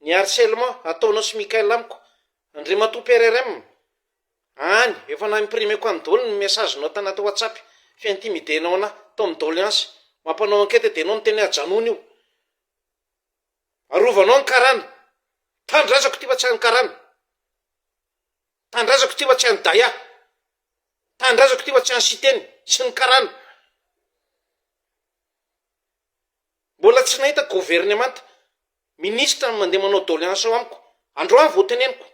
ny harcèlement ataonao sy Mikael amiko André Matou PRRM any efa naimprimer ko andolo ny messagenao tanaty WhatsApp fiintimidenao na to amin'ny doléance mampanao enquête de nao teny ajanony io arovanao ny karana tandrazako ty fa tsy any karana tandrazako ty fa tsy any daya tandrazako ty fa tsy any siteny sy ny karana mbola tsy nahita gouvernement ministre mandeha manao doléance ao amiko androany voateneniko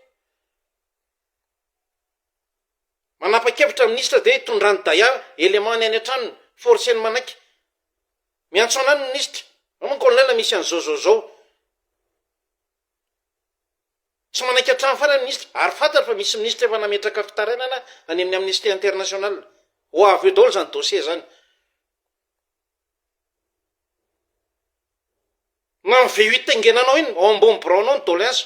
manapa-kevitra ministre de hitondrany daya élément ny any an-tranony forceny manaiky miantso anany ministre mamankolonela misy any zao tsy manaiky hatrano farany ministre ary fantatra fa misy ministre efa nametraka fitarainana any amin'ny Amnesty International ho avy eo daholo zany dossier zany na V8 tangenanao iny ao ambony braonao ny doléance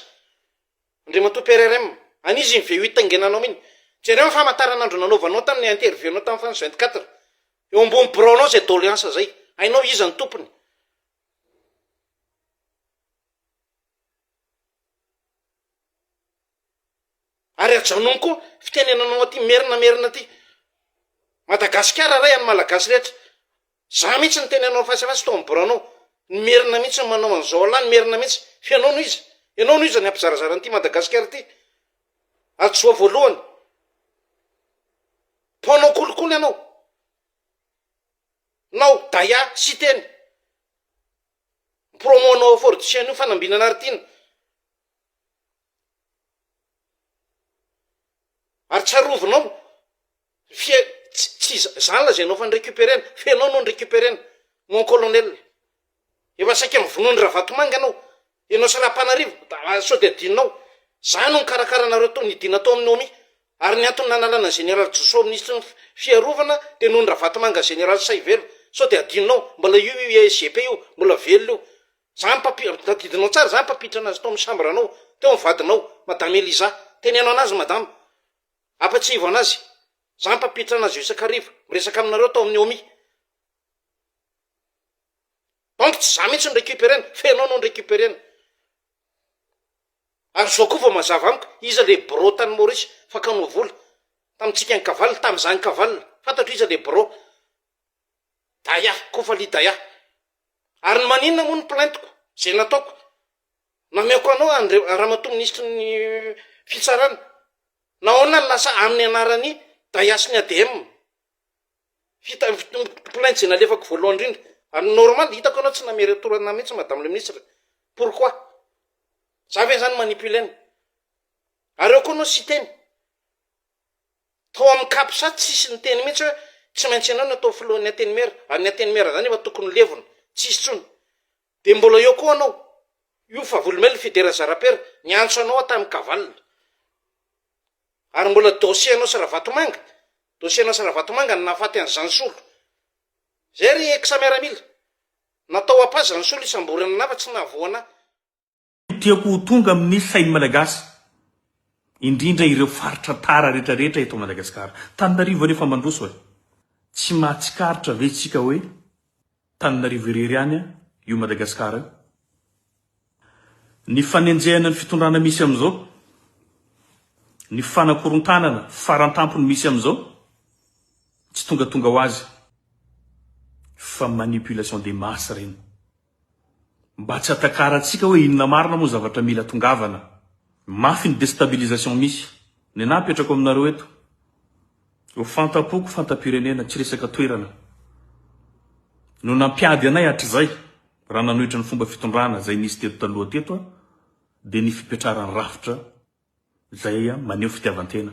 André Matou PRRM anizy ny V8 tangenanao iny jereo famataranandro nanaovanao tamin'ny interviewonao tamin'ny France 24 eo ambony braonao zay doléance zay ainao iza ny tompony ary ajanony koa fitenenanao aty merina ty Madagasikara ray any malagasy rehetra za mihitsy ny tenenao fasafasy to amin'ny braonao ny merina mihitsy manao an'izao ala ny merina mihitsy fianao no izy ianao no izy ny ampizarazarany ty Madagasikara ty atsoa voalohany ponao kolokolo ianao nao daya sy teny promonao fortifian io fanambinana aritina ary tsarovinao tsy zany la zay anao fa ny récupérena fianao no ny récupérena mon colonel efa saika mivonony Ravatomanga anao ianao Sarapanarivo sao de adinao zany no nikarakarana to nidina tao amin'ny omi ary ny antony nanalana général Joso ministre ny fiarovana de noho ny Ravatomanga général Saivelo sao de adinao mbola io SGP io mbola velo io zany tadidinao tsara zany papitra anazy tao amin'ny chambranao teo mivadinao madame Eliza tenenao anazy madame apatsivo anazy zany papitra anazy io isakarivo miresaka aminareo tao amin'ny omi donc tsy za mihitsy ny récupérena fenao no ny récupérena ary zao koa vao mazava amiko iza le bro tany Maurice fakano vola tamitsika ny kavalina tam'izany kavalina fantatro iza le bro daya kofali daya ary ny maninona moa ny plaintiko zay nataoko nameako anao Ramatoa ministre ny fitsarana nahoana lasa amin'ny anarany daya sy ny ADM plainte zay nalefako voalohany indrindra ary normal hitako anao tsy nameretorana mihitsy madame le ministre pourquoi za ve zany manipulena ary eo koa anao sy teny tao amin'ny kapsa tsisy ny teny mihitsy hoe tsy maintsy ianao no atao filohan'ny atenimera ary ny atenimera zany efa tokony levona tsisy tsony de mbola eo koa anao io fa volomely fidera zarapera niantso anao tamin'ny kavalina ary mbola dossier anao sy Ravatomanga ny nahafaty an'izany solo zay ry ex-miaramila natao apa zany solo isamborana na fa tsy nahavoana tiako tonga amin'ny sainy malagasy indrindra ireo faritra tara rehetrarehetra eto Madagasikara Tananarivo rehefa mandroso hoe tsy mahatsikaritra ve tsika hoe Tananarivo irery any io Madagasikara ny fanenjehana ny fitondrana misy am'izao ny fanakorontanana farantampony misy am'izao tsy tonga ho azy fa manipulation des masses reny mba tsy atakaratsika hoe inona marina moa zavatra mila tongavana mafy ny déstabilisation misy ny napetrako aminareo eto ho fantapoko fantapirenena tsy resaka toerana no nampiady anay hatr'izay raha nanohitra ny fomba fitondrana zay nisy teto taloha teto de ny fipetrarany rafitra zay maneho fitiavantena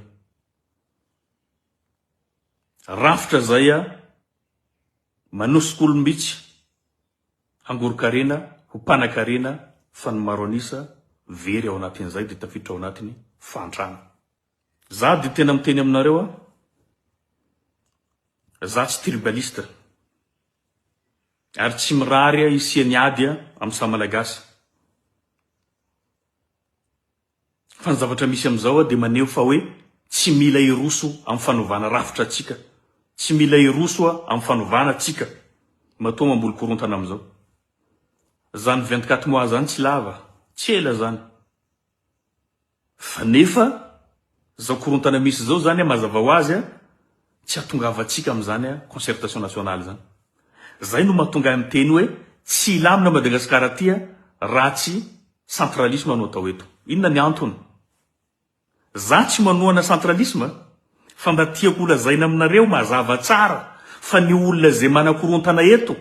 rafitra zay manosok'olombitsy angorokarena ho mpanakarena fa ny maro anisa very ao anatin'izay de tafiditra ao anatiny fantrana za de tena miteny aminareo za tsy tribaliste ary tsy mirary isiany ady amin'ny sa malagasy fa ny zavatra misy am'izao de maneho fa hoe tsy mila iroso amin'ny fanovana rafitra atsika tsy mila iroso amin'ny fanovana atsika matoa mamboly korontana am'izao zany 24 mois zany tsy lava tsy ela zany fa nefa zao korontana misy zao zany mazava ho azy tsy atongavantsika am'zany concertation nationale zany zay no mahatonga amin'ny teny hoe tsy ilamina Madagasikara tia raha tsy centralisme no atao eto. Inona ny antony? Za tsy manohana centralisme fa mba tiako olazaina aminareo mazava tsara fa ny olona zay manakorontana eto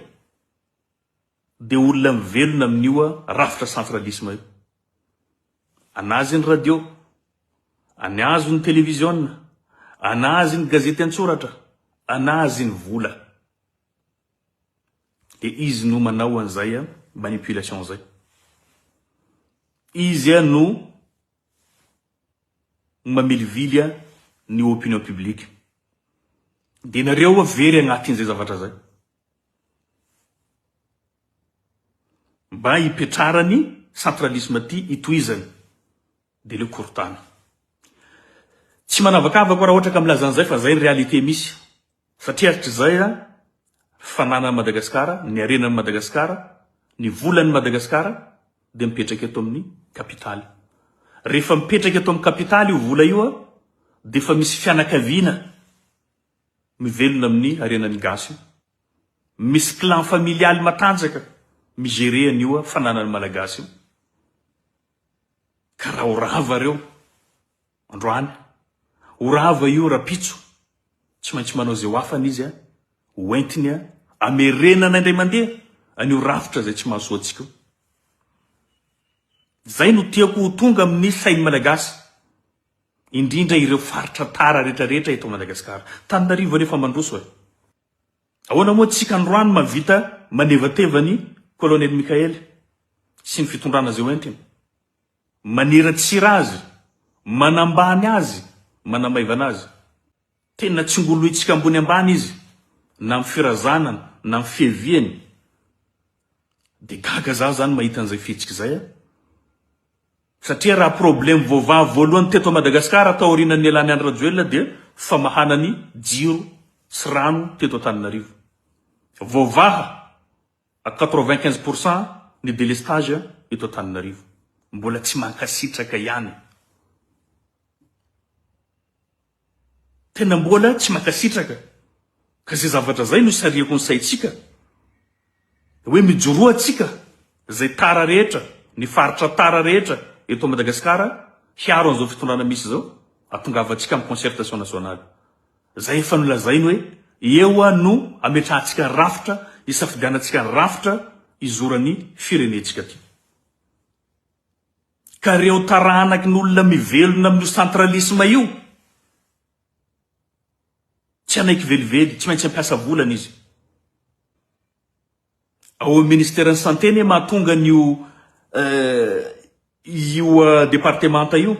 de olona mivelona amin'io rafitra centralisme io. Anazy ny radio, anazy ny télévision, anazy ny gazety an-tsoratra, anazy ny vola. De izy no manao an'izay manipulation zay. Izy no mamilivily ny opinion publique. De nareo very agnatin'izay zavatra zay. Mba hipetrarany centralisme ty itoizany de le korotana. Tsy manavakavako raha ohatra ka milazan'izay fa zay ny réalité misy. Satria zay fanana Madagasikara, ny arena ny Madagasikara, ny volany Madagasikara de mipetraka eto amin'ny kapitaly. Rehefa mipetraka eto amin'ny kapitaly io vola io de fa misy fianakaviana mivelona amin'ny arenan'ny gasy. Misy clan familial matanjaka migéré an'io fananany malagasy io. Ka raha orava reo androany, orava io rapitso, tsy maintsy manao zay hoafany izy hoentiny amerenana indray mandeha an'io rafitra zay tsy mahasoa antsika. Zay no tiako ho tonga amin'ny sainy malagasy, indrindra ireo faritra tara rehetrarehetra eto Madagasikara. Tananarivo rehefa mandroso ahoana moa tsika androany mavita manevatevany colonel Mikael sy ny fitondrana zay hoentiny, maniratsira azy, manambany azy, manamaivana azy. Tena tsingoloitsika ambony ambany izy, na amin'ny firazanana, na amin'ny fiaviany. De gaga zaho zany mahita an'izay fihetsika zay satria raha problème voavavy voalohany teto Madagasikara tao aorian'ny Elany Andry Rajoelina dia famahana ny jiro sy rano teto Antananarivo. Voavaha à 95% ny délestage eto Antananarivo. Mbola tsy mankasitraka ihany. Tena mbola tsy mankasitraka. Ka zay zavatra zay no sariako ny saitsika. Hoe mijoroa atsika zay tara rehetra, ny faritra tara rehetra eto Madagasikara hiaro an'izao fitondrana misy zao, atongavantsika amin'ny concertation nationale. Zay efa nolazainy hoe eo no ametrahantsika rafitra, isafidianantsika rafitra izorany firenentsika ty. Ka reo taranaky n'olona mivelona amin'ny centralisme io, tsy anaiky velively, tsy maintsy ampiasa volana izy. Ao ministère ny santé ne mahatonga io départementa io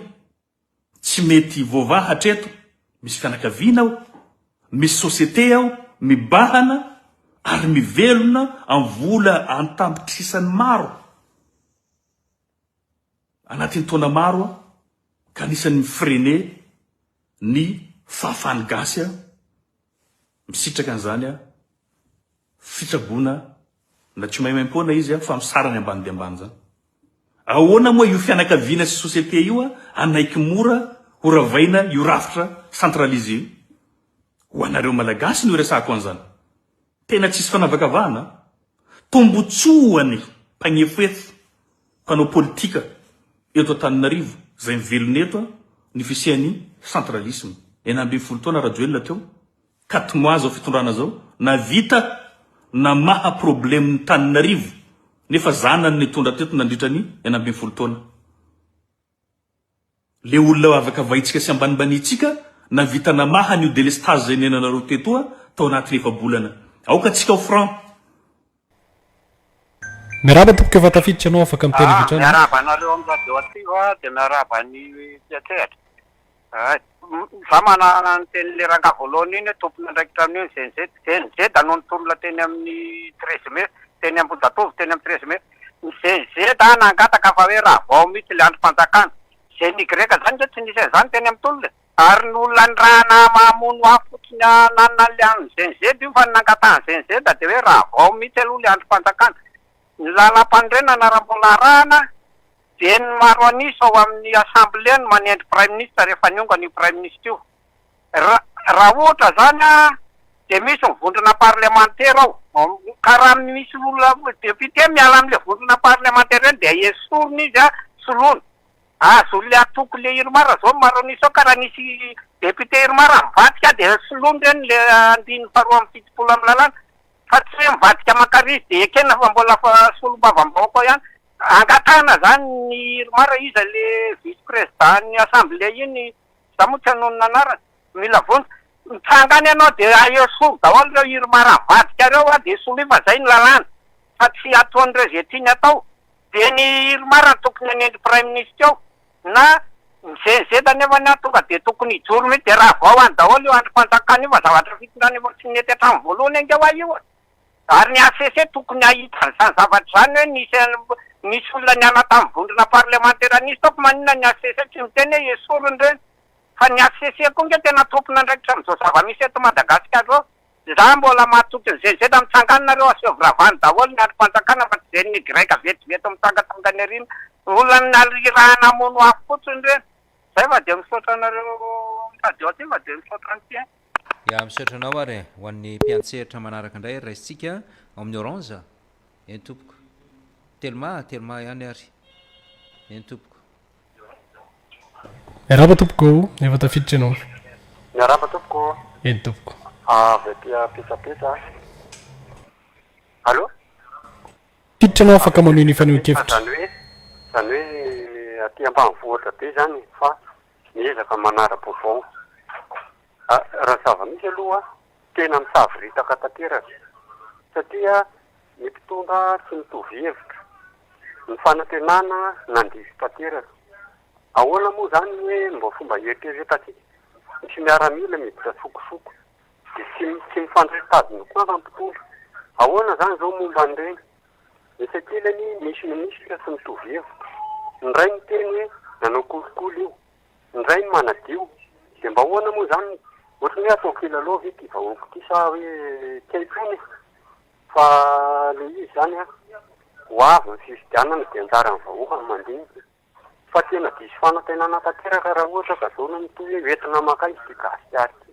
tsy mety voavaha hatreto, misy fianakaviana ao, misy société ao, mibahana ary mivelona amin'ny vola antampitrisany maro anatin'ny taona maro ka anisan'ny mifrene ny fahafahany gasy misitraka an'izany fitrabona na tsy maimaimpona izy fa misarany ambany dia ambany zany. Ahoana moa io fianakaviana sy société io anaiky mora ho ravaina io rafitra centralisé io. Ho anareo malagasy no resako an'izany. Tena tsisy fanavakavahana. Tombotsoany mpagnefoefo, mpanao politika eto Antananarivo zay mivelona eto ny fisiany centralisme. Eny ambin'ny folo taona Rajoelina teo 4 mois zao fitondrana zao na vita na maha problème ny Antananarivo nefa zanany ny tondra teto nandritrany eny ambin'ny folo taona. Le olona afaka vahitsika sy ambanibanitsika na vita na maha ny délestage zay nenanareo tetoa tao anaty refa-bolana. Aoka tsika ho franc. Miaraba tompoko efa tafiditra anao afaka miteny vitrana. Miaraba anareo amin'ny radio aty dia miaraba ny fiatrehatra. Za manana ny teny le ranga voalohany iny tompona ndraikitra amin'iny CNZ anao nitolona teny amin'ny 13 mai, teny Ambohidatovy teny amin'ny 13 mai. Ny CNZ nangataka fa hoe raha vao mihitsy le androm-panjakana. Zay ny greka zany tsy nisy an'izany teny amin'ny tolona. Ary ny olona ny rana mamono afo fotsiny nanana le an'ny CNZ io fa nangatana CNZ dia hoe raha vao mihitsy aloha le androm-panjakana. Ny lalam-pandrenana raha mbola arahana de ny maro anisy ao amin'ny assemblée ny manendry prime ministre rehefa nionga ny prime ministre io raha ohatra zany a de misy mivondrona parlementaire ao ka raha misy olona député miala am'le vondrona parlementaire reny de esorony izy a soloana azo le atoko le Irmara zao maro anisy ao ka raha nisy député Irmara mivadika de soloany reny le andiny faharoa amby fitopolo amy lalàna fa tsy hoe mivadika makarisy de ekena fa mbola fa solom-bavam-baoko ihany angatana zany ny Irmara izy le vice président ny assemblée iny za moa tsy hanonona anarany mila vonjy mitsangany ianao de aesoro daholo reo Irmara mivadika reo a de solo fa zay ny lalàna fa tsy ataon'ireo zay tiany atao de ny Irmara tokony anendry prime ministre ao na mizenizeta nefa ny tonga de tokony hijoro mihitsy de raha vao any daholo io androm-panjakana io fa zavatra fitondrany efa tsy mety hatramin'ny voalohany angeo a io ary ny ACC tokony ahita an'izany zavatra zany hoe nisy olona niala tamin'ny vondrona parlementaire anisy taoko maninona ny ACC tsy miteny hoe esorony reny fa ny ACC koa nge tena tompona ndraikitra amin'izao zava-misy eto Madagasikara zao za mbola mahatoky mizenizeta mitsanganareo aseovravany daholo ny androm-panjakana fa tsy zay ny greka vetivety mitsangatangany arina olona nalirahana mono afo fotsiny reny zay fa de misaotra anareo tadio ty fa de misaotra an'ity ya misaotra anao ary ho an'ny mpiantsehatra manaraka indray raisitsika ao amin'ny orange eny tompoko telma ihany ary eny tompoko miarahaba tompoko efa tafiditra ianao miarahaba tompoko eny tompoko avy aty pisapisa allo fiditra anao afaka manohy ny faneho-kevitra zany hoe aty ambanivohitra be zany fa miezaka manara-baovao raha zava-misy aloha tena misaviritaka tanteraka satria ny mpitondra tsy mitovy hevitra ny fanantenana nandisy tanteraka ahoana moa zany hoe mba fomba eritreretantsika misy miaramila miditra sokosoko de tsy mifandray-tadiny koa fa mpitondra ahoana zany zao momba an'ireny esakilany misy ministra tsy mitovy hevitra ny ray ny teny hoe nanao kolikoly io ny ray ny manadio de mba ahoana moa zany ohatry hoe atao kilalova ity vahoaka ty sa hoe kaipony fa le izy zany a ho avy ny fifidianana de anjara ny vahoaka ny mandinika fa tena disy fanantenana tanteraka raha ohatra ka zao ny toy hoe entina maka izy ty gasikary ty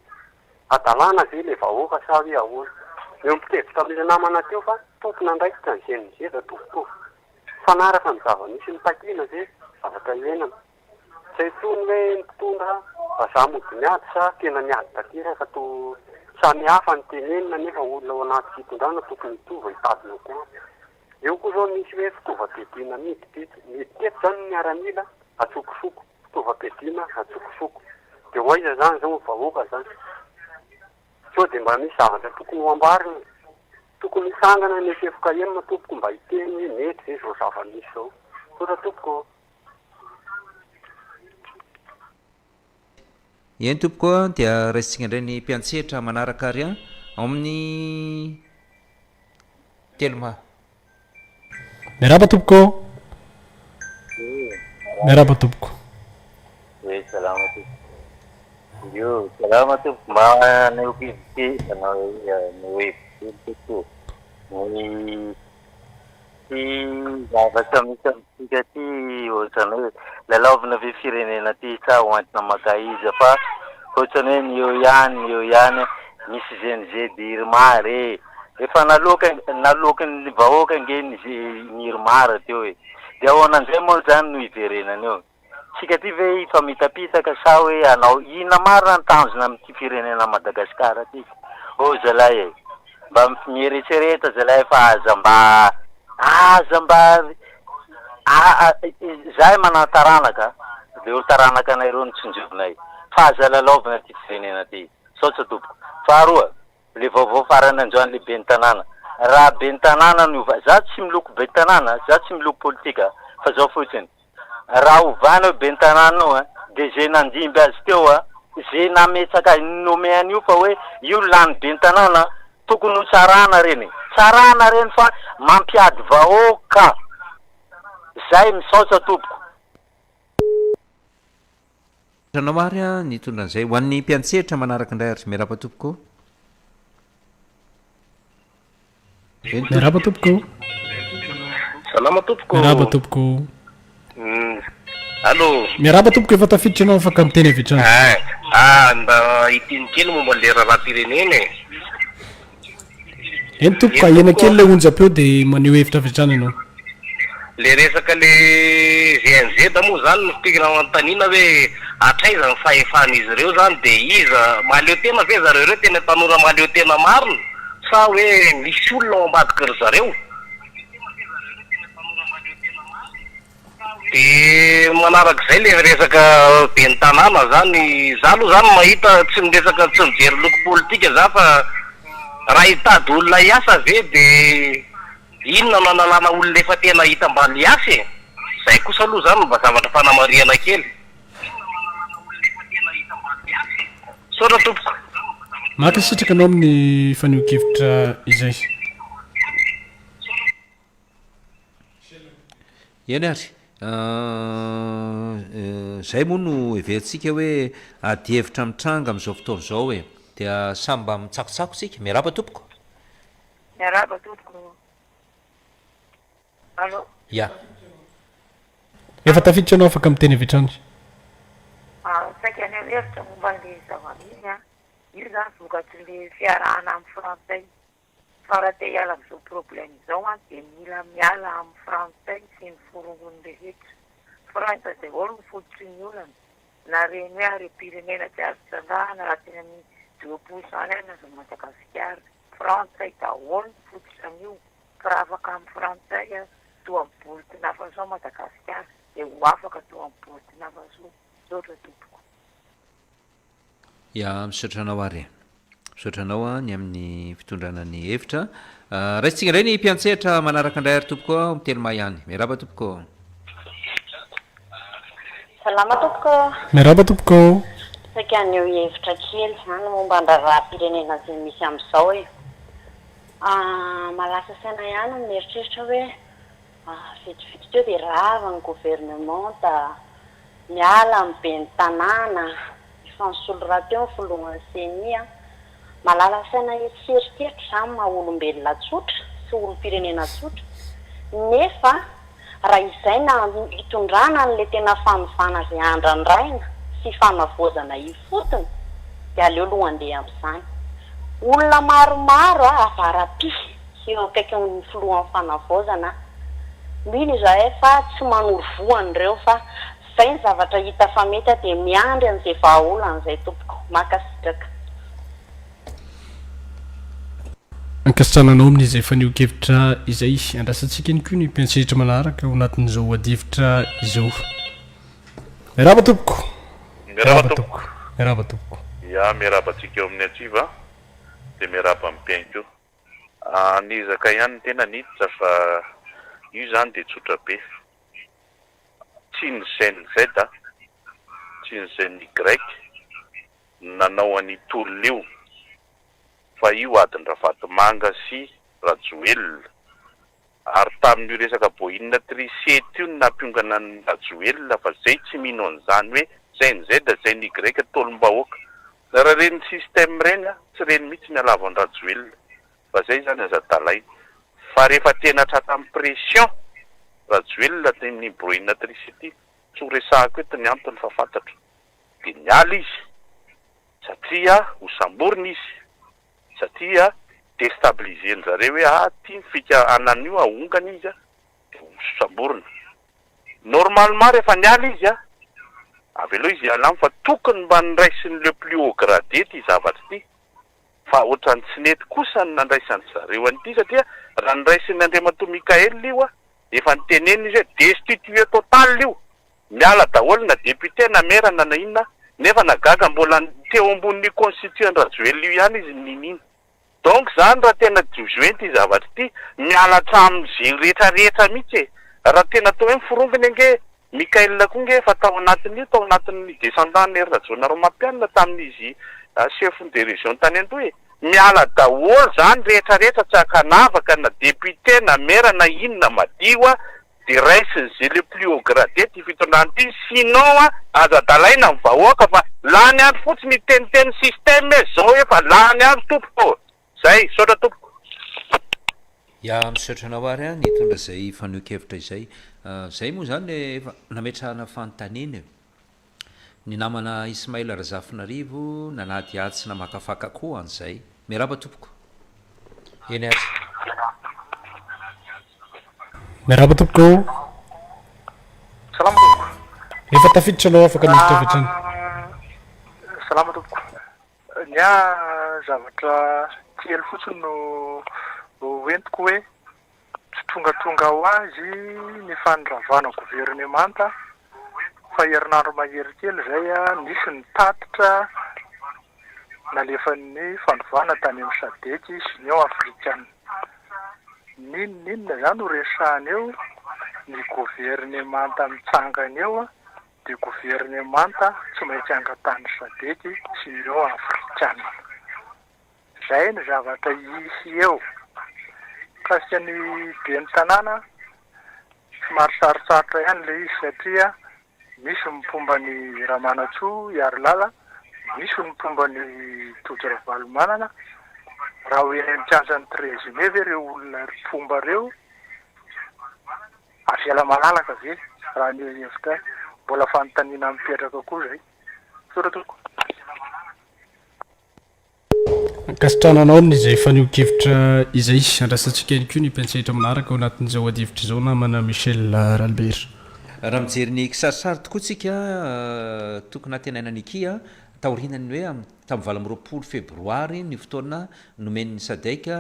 adalàna zay le vahoaka sa hoe ahoana eo mpitevitra amile namana teo fa tompona ndraikitra ny zenizeza tofotovy fanaraka ny zava-misy mitakina zay zavatra ienana tsy haitony hoe mpitondra fa za mody miady sa tena miady tanteraka to samy hafa ny tenenina nefa olona ao anaty fitondrana tokony hitova hitadina koa eo koa zao misy hoe fitaovam-piadiana miditety zany ny miaramila atsokosoko fitaovam-piadiana atsokosoko de hoaiza zany zao vahoaka zany so de mba misy zavatra tokony ho ambarina tokony hisangana ny esefoka enina tompoko mba hiteny hoe mety zay zao zava-misy zao sotra tompoko eny tompoko dia raisitsika indray ny mpiantsehatra manaraka ary ao amin'ny telma miarahaba tompoko miarahaba tompoko salama tompoko yo salama tompoko mba naokivity anao hoe tompoko ny ty zavatra misy amitsika ty ohatrany hoe lalaovina ve firenena ty sa hoantina maka izy fa ohatrany hoe ny eo ihany misy zenizedy Irmara efa nalokany vahoaka nge ny Irmara teo e de ahoanan'izay moa zany no iverenany eo tsika ty ve fa mitapisaka sa hoe anao ina maro ny tanjona amity firenena Madagasikara ty zalahy e mba mieritsereta zalahy fa aza mba zahay manataranaka de olo taranaka anay ny tsonjovinay fa aza lalaovina ty firenena ty saotra tompoko faharoa le vaovao farany androany le ben'ny tanàna raha ben'ny tanàna ny ova za tsy miloko ben'ny tanàna za tsy miloko politika fa zao fotsiny raha ovana hoe ben'ny tanàna io de zay nandimby azy teo zay nametsaka nome an'io fa hoe io lany ben'ny tanàna tokony ho tsarana reny fa mampiady vahoaka zay misaotra tompoko anao ary ny tondran'izay ho an'ny mpiantsehatra manaraka indray ary miarahaba tompoko miarahaba tompoko salama tompoko miarahaba tompoko Allo. miarahaba tompoko efa tafiditra ianao afaka miteny avy hatrany Mba itiny kely momba le raharam-pirenena e. eny tompoko ahena kely le onjam-peo dia maneho hevitra avy hatrany ianao Le resaka le GNZ moa zany no fikina anontaniana hoe atraiza ny fahefan'izy ireo zany dia iza mahaleo tena ve zareo ireo tena tanora mahaleo tena marina sa hoe misy olona ao ambadika ry zareo. Dia manarak'izay le resaka ben'ny tanàna zany za aloha zany mahita tsy miresaka tsy mijery loko politika za fa raha hitady olona hiasa ve dia inona nanalana olona efa tena hita mbany hiasa e. Zay kosa aloha zany mba zavatra fanamariana kely. Saotra tompoko. maka sitraka anao amin'ny faneho-kevitra izay eny ary zay moa no everitsika hoe ady hevitra mitranga amin'izao fotoana izao hoe dia samby mitsakotsako sika miaraba tompoko miaraba tompoko. Allo. ya efa tafiditra ianao afaka miteny avy hatrany Saika ny hevitra momba le zava-miny a io zany vokatry le fiarahana amin'ny frantsay fa raha te hiala amin'izao problème izao a dia mila miala amin'ny frantsay sy ny foronony rehetra frantsa daholo ny fototry ny olana na reny hoe are-pirenena tsy azo tsangana raha tena ny duopos zany any azo Madagasikara frantsay daholo ny fototra an'io fa raha afaka amin'ny frantsay a toa mibolitina fa zao Madagasikara dia ho afaka toa mibolitina fa zao zotra tompoko. ya misaotranao ary misaotranao a ny amin'ny fitondrana ny hevitra raisitsika indray ny mpiantsehatra manaraka indray ary tompoko miteloma ihany miaraba tompoko. Salama tompoko. miaraba tompoko Saika ny hevitra kely zany momba raharam-pirenena izay misy amin'izao e. Malasa saina ihany no mieritreritra hoe vitsivitsy teo dia rava ny gouvernement da miala amin'ny ben'ny tanàna efa nisolo raha teo ny filohan'ny CENI a malala saina eritreritry zany maha olombelona tsotra sy olom-pirenena tsotra nefa raha izay na hitondrana n'le tena fanovana izay andrandraina sy fanavoazana ifotony dia aleo aloha andeha amin'izany olona maromaro avara-py eo akaiky ny filohan'ny fanavoazana mino izahay fa tsy manorovoany ireo fa zay ny zavatra hita fa mety dia miandry an'izay vahaolana izay tompoko makasitraka. ankasitrananao amin'izay faneho-kevitra izay andrasantsika iny koa ny mpiantsehitra manaraka ao anatin'izao adihevitra izao miaraba tompoko miaraba tompoko miaraba tompoko ya miarabantsika eo amin'ny atsiva dia miaraba amin'ny piaino ny zaka ihany tena niditra fa io zany dia tsotra be tsy ny GNZ tsy ny GNY nanao any tolona io fa io adiny Ravatomanga sy Rajoelina ary tamin'io resaka boinina Trichet io nampiongana ny Rajoelina fa zay tsy mino an'izany hoe GNZ GNY tolom-bahoaka raha reny système reny tsy reny mihitsy mialava ny Rajoelina fa zay zany azadalaina fa rehefa tena tratra amin'ny pression Rajoelina ny boinina Trichet tsy ho resahako eto ny antony fa fantatro dia miala izy satria ho samborina izy satria destabiliseny zareo hoe tia mifika anan'io ahongana izy dia ho samborina normalement rehefa niala izy avy aloha izy alamy fa tokony mba niraisiny le plus haut gradé ty zavatra ty fa ohatrany tsy nety kosa ny nandraisany zareo an'ity satria raha niraisiny Andriamatoa Mikaela io efa niteneny izy hoe destitué total io miala daholo na député na maire na inona nefa nagaga mbola teo ambonin'ny constituant Rajoelina io ihany izy nininy donc zany raha tena jointy zavatra ty miala hatramin'izay rehetrarehetra mihitsy raha tena tao hoe miforongony ange Mikaela koa nge fa tao anatin'io tao anatin'ny descendant ery Rajona Romampianina tamin'izy chef de région tany Andoha miala daholo zany rehetrarehetra tsy akanavaka na député na maire na inona madio dia raisiny zay le plus haut gradé ty fitondrany ty sinon azadalaina amin'ny vahoaka fa lany andro fotsiny teniteny système zao efa lany andro tompoko zay saotra tompoko. ya misaotranao ary a nitondra izay faneho-kevitra izay zay moa zany le nametrahana fanontaniana ny namana Ismaila Razafinarivo nanady ady sy namakafaka koa an'izay miaraba tompoko eny ary miaraba tompoko salama tompoko efa tafiditra anao afaka miditra avy hatrany salama tompoko ny zavatra kely fotsiny no entiko hoe tsy tongatonga ho azy ny fanondravana gouvernemanta fa herinandro mahery kely zay nisy ny tatitra nalefan'ny fandovana tany amin'ny Sadeky sy ny eo Afrikana. Ninona zany ho resahana eo ny gouvernemanta mitsangana eo dia gouvernemanta tsy maintsy angatany Sadeky sy ny eo Afrikana. Zay ny zavatra hisy eo. Kasika ny ben'ny tanàna somary sarotsarotra ihany le izy satria misy mipomba ny Ramanatsoa Iarolala, misy mipomba ny Todra Valomanana. Raha hoe any Kianjan'ny 13 Mai ve reo olona fomba reo afiala malalaka ve raha ny hevitra mbola fanontaniana mipetraka koa zay. Soratoko. Kasitrananao amin'izay fanio-kevitra izay andrasantsika ihany koa ny mpiantsetra manaraka ao anatin'izao adivitra izao namana Michel Ralbert. Raha mijery ny kisarisary tokoa tsika tokony natenainany ikia taorinany hoe tamin'ny 20 febroary ny fotoana nomen'ny Sadeka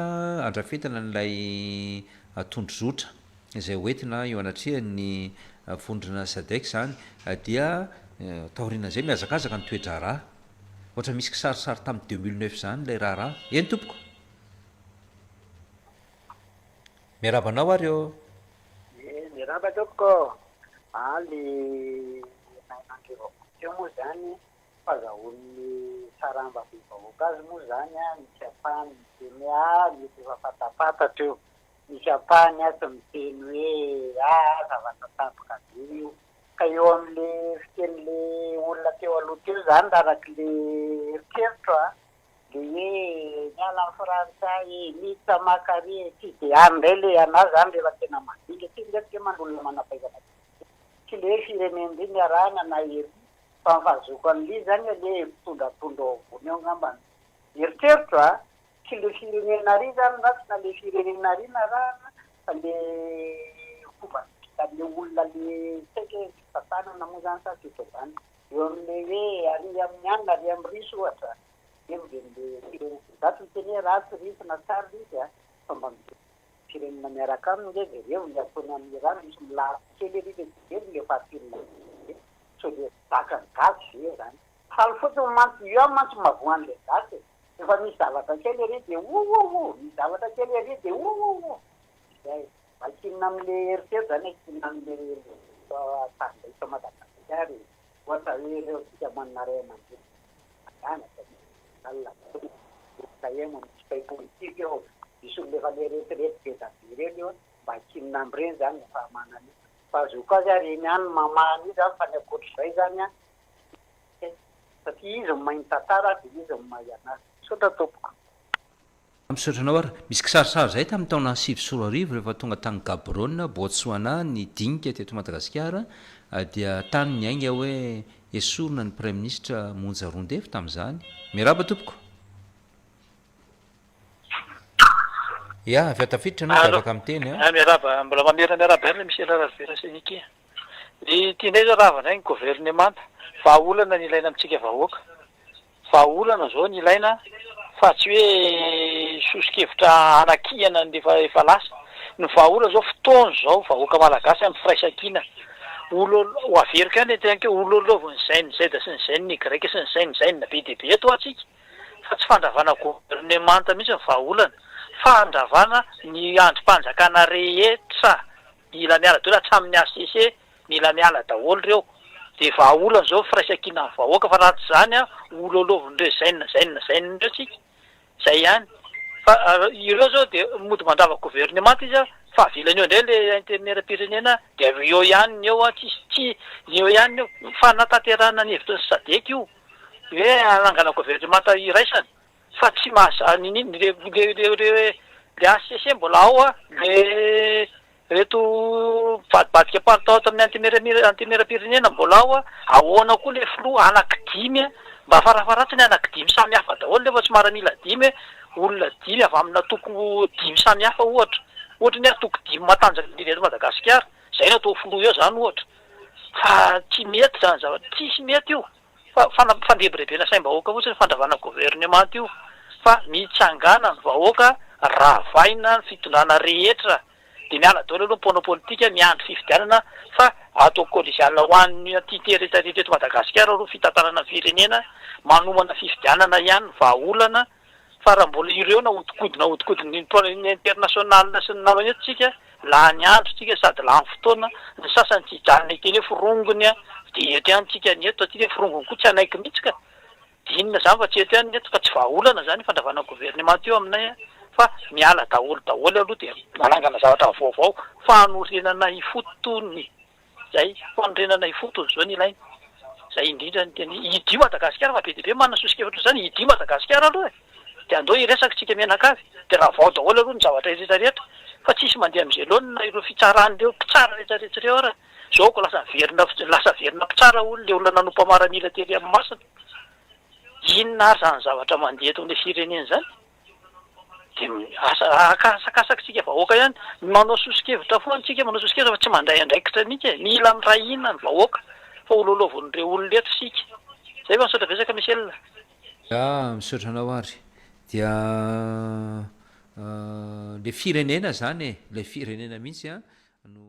andrafetana n'ilay tondrozotra izay hoentina eo anatrihan'ny vondrona Sadeka zany dia taorinan'izay mihazakazaka ny toetra raha ohatra misy kisarisary tamin'ny 2009 zany ilay raha eny tompoko miarabanao ary eo miaraba tompoko ali nainandreo moa zany fazahon'ny saramba vahoaka azy moa zany misy apahany miteny misy efa fatapatatra eo misy apahany ato miteny hoe zavatra tapoka be io ka eo amin'le fiten'le olona teo aloha teo zany arak'le eritreritro le hoe miala amin'ny frantsay mita makare tsy de andray le anazy zany rehefa tena madinika tsy ndraiky manolona manapaizana tsy le firenen'ry miarahana na hery fa mifazoko an'li zany le mpitondratondra avony eo ngambany eritreritro tsy le firenena ry zany na tsy na le firenena ry na rahana fa le fomba le olona le tsaiky fitantanana moa zany sa tsika zany eo amin'le hoe ary amin'ny anina ary amin'ny risy ohatra eo le zaty miteny ratsy risina tsara risy fa mba firenena miaraka aminy le vereo ny ataony amin'ny rano misy milasy kely ry le le fahatirina so le zakany gasy ve zany faly fotsiny mantsy io amin'ny mantsy mavoan'le gasy efa misy zavatra kely ry de misy zavatra kely ry de zay vakinina amin'le eritreritro zany kinina amin'le tandaisa Madagasikara ohatra hoe reo tsika manare mandany saema mitsipay politika eo misy lefa le retirety be dabe reny eo mba kinina am'ireny zany efa manany fa zoko azy ary miany mamany io zany fa ny akoatr'izay zany satria izy mainy tantara dia izy mahay anazy sotra tompoko misotranao ary misy kisarisary zay tamin'ny taona 2010 rehefa tonga tany Gaborone Botswana ny dinika teto Madagasikara dia tany ny aigna hoe esorina ny prime ministre Monja Rondefy tamin'izany miaraba tompoko ya avy atafiditra anao davaka amin'ny teny miaraba mbola mamerina miaraba ary misy Ralbert Senikia ny tianay zao ravanay ny gouvernemanta vahaolana ny ilaina amintsika vahoaka vahaolana zao ny ilaina fa tsy hoe sosikevitra anakihana efa lasa ny vahaolana zao fotoana zao vahoaka malagasy amin'ny firaisankina olo ho averika any tenke olo lovony zay da sy ny zay ny greka sy ny zay na be deabe eto atsika fa tsy fandravana gouvernemanta mihitsy ny vahaolana fandravana ny androm-panjakana rehetra mila miala daholo hatramin'ny ACC mila miala daholo reo de vahaolana zao firaisankina ny vahoaka fa raha tsy zany ololovon'ireo zay reo tsika zay ihany fa ireo zao de mody mandrava gouvernemanta izy fa avilany eo indray le interneram-pirenena de eo ihany eo tsisy eo ihany eo fa nataterana ny hevitry ny Sadeka io hoe anangana gouvernemanta iraisany fa tsy mahasa le ACC mbola ao le reto vadibadika paritao tamin'ny antimeram-pirenena mbola ao a ahoana koa le filoha anankidimy a mba farafaratsiny anankidimy samy hafa daholo lefa tsy maramila dimy olona dimy avy amina toko dimy samy hafa ohatra ny toko dimy matanjaka indrindra eto Madagasikara zay no atao filoha eo zany ohatra fa tsy mety zany zavatra tsisy mety io fa fandrebirebena saim-bahoaka fotsiny fandravana gouvernement io fa mitsangana ny vahoaka ravaina ny fitondrana rehetra de miala daholo aloha mpona politika miandry fifidianana fa atao kollegial ho an'ny titeretarety eto Madagasikara aloha fitantanana firenena manomana fifidianana ihany vahaolana fa raha mbola ireo na hodikodina international sy ny namany etontsika la ny andro tsika sady la ny fotoana ny sasany tsy hijanona iteny hoe firongony a de eto ihany tsika ny eto atsika firongony koa tsy anaiky mihitsy ka de inona zany fa tsy eto ihany ny eto ka tsy vahaolana zany fandravana gouvernement io aminay a fa miala daholo aloha de manangana zavatra vaovao fanorenana ifotony zay fanorenana ifotony zao ny ilaina zay indrindra ny teny idio Madagasikara fa be dia be manana sosokevitra zany idio Madagasikara aloha de andao iresaka tsika menakavy de raha vao daholo aloha ny zavatra rehetrarehetra fa tsisy mandeha am'izay loana ireo fitsaran'ireo mpitsara rehetrarehetra reo ara zao ko lasa verina mpitsara olo le olona nanompa maramila tery amin'ny masina inona ary zany zavatra mandeha eto am'le firenena zany de akasakasaka tsika vahoaka ihany manao sosokevitra foana tsika manao sosokevitra fa tsy mandray andraikitra mihitsy mila amiray inona ny vahoaka fa ololovon'ireo ololetra sika zay fa misaotra vesaka Michel misaotra anao ary dia le firenena zany le firenena mihitsy a no